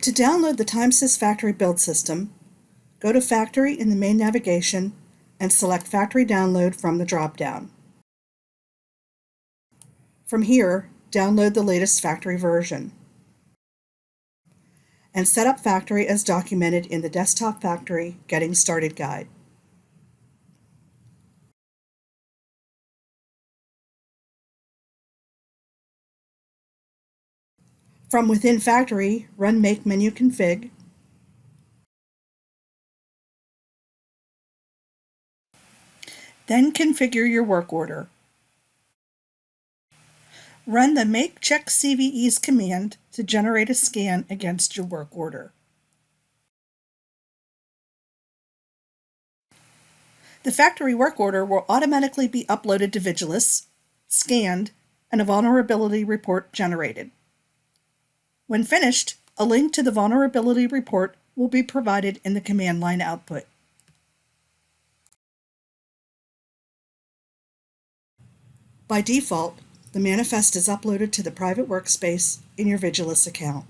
To download the Timesys Factory build system, go to Factory in the main navigation and select Factory Download from the dropdown. From here, download the latest Factory version and set up Factory as documented in the Desktop Factory Getting Started Guide. From within Factory, run make menu config, then configure your work order. Run the make check CVEs command to generate a scan against your work order. The factory work order will automatically be uploaded to Vigiles, scanned, and a vulnerability report generated. When finished, a link to the vulnerability report will be provided in the command line output. By default, the manifest is uploaded to the private workspace in your Vigiles account.